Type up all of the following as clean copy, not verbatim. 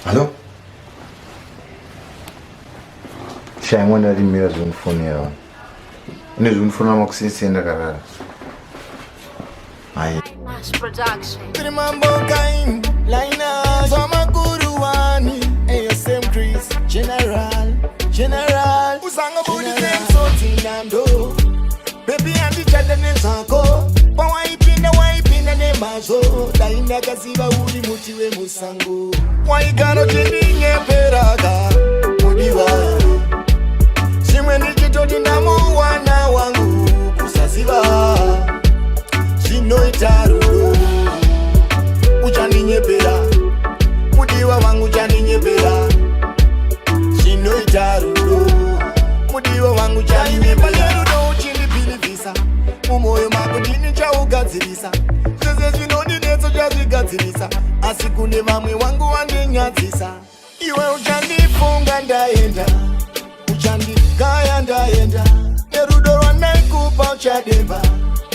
Hello? Shaimon ari mira zunfoni yawa. Ine zunfona makusisi enda karara. Ai. Mass production. Mambo kind, liners, Wamaguruwani, ASM Chris, General. Usanga budi temso tinando. Baby andi chada nezako. Waipinda ne mazo. Dainda kaziva uri mutiwe musango. Waigara uchinyepera mudiwa. Zvimwe ndichitoti ndamuwana wangu kusaziva. Zvinoita Rudo. Uchinyepera mudiwa wangu uchinyepera. Zvinoita Rudo. Mudiwa wangu uchinyepera. Rudo uchindipilivisa. Mumoyo mako ndini chaugadzirisa. Zvese zvinodinetso chazvigadzirisa. Asi kune vamwe wangu wandinyadzisa. Iwe uchandifunga ndaenda. Uchandigaya ndaenda. Nerudo rwanaikupa uchademba.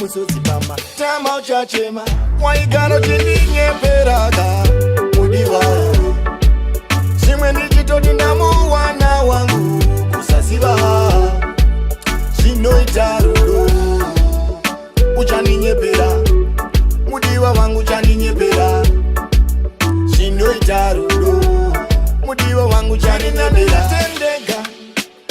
Musodzi pamatama uchachema. Waigara uchinyepera mudiwa. Zvimwe ndichitoti ndamuwana wangu kusaziva. Zvinoita Rudo. Uchinyepera mudiwa wangu uchinyepera. Zvinoita Rudo. Mudiwa wangu uchinyepera. Tendeka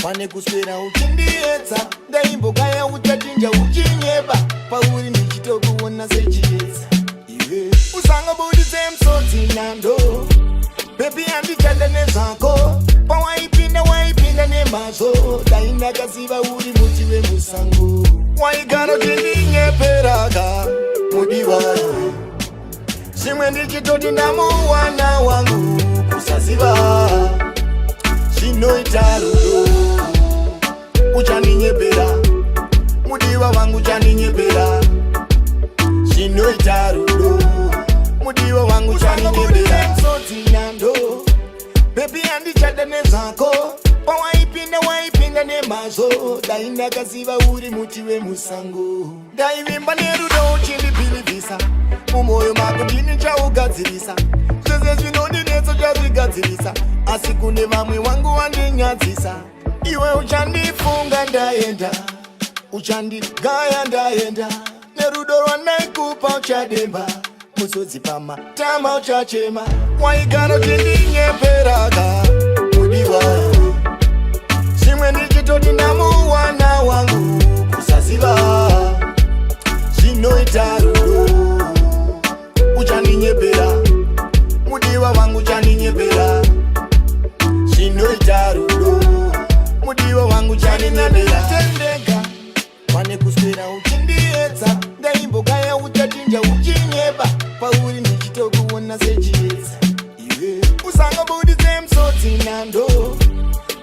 pane kuswera uchindiedza. Ndaimbokaya uchachinja uchinyeba. Pauri ndichitokuona sechiedza. Iwe usangabudise msodzi nando. Baby andichada nezvako. Waipinda nemazo. Dainda kaziva uri mutiwe musango. Waigara uchinyepera mudiwa. Zvimwe ndichitoti ndamuwana wangu kusaziva. Zvinoita Rudo. Uchinyepera mudiwa wangu uchinyepera. Zvinoita Rudo. Mudiwa wangu uchinyepera. Nando baby andichada nezvako. Waipinda nemazo. Dainda kaziva uri mutiwe musango. Ndaivimba nerudo uchindipilivisa. Mumoyo mako ndini chaugadzirisa. Zvese zvinodinetso chazvigadzirisa. Asi kune vamwe wangu wandinyadzisa. Iwe uchandifunga ndaenda. Uchandigaya ndaenda. Nerudo rwanaikupa uchademba. Musodzi pamatama uchachema. Waigara uchinyepera mudiwa. Zvimwe ndichitoti ndamuwana wangu kusaziva. Zvinoita Rudo. Uchinyepera mudiwa wangu uchinyepera. Zvinoita Rudo. Mudiwa wangu uchinyepera. Tendeka pane kuswera uchindiedza. Ndaimbokaya uchachinja uchinyeba. Pauri ndichitokuona sechiedza. Iwe usangabudise msodzi nando.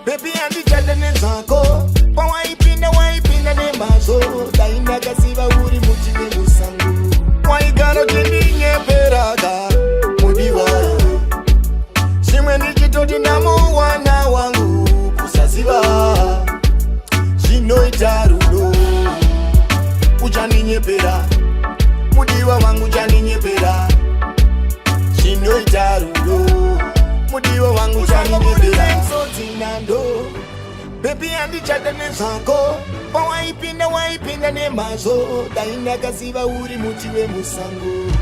Baby andichada nezvako. Waipinda nemazo. Dainda kaziva uri mutiwe musango. Waigara uchinyepera mudiwa. Zvimwe ndichitoti ndamuwana wangu kusaziva. Zvinoita Rudo. Uchinyepera mudiwa wangu uchinyepera. Zvinoita Rudo. Mudiwa wangu uchinyepera. Nando baby andichada nezvako. Waipinda nemazo. Dainda kaziva uri mutiwe musango.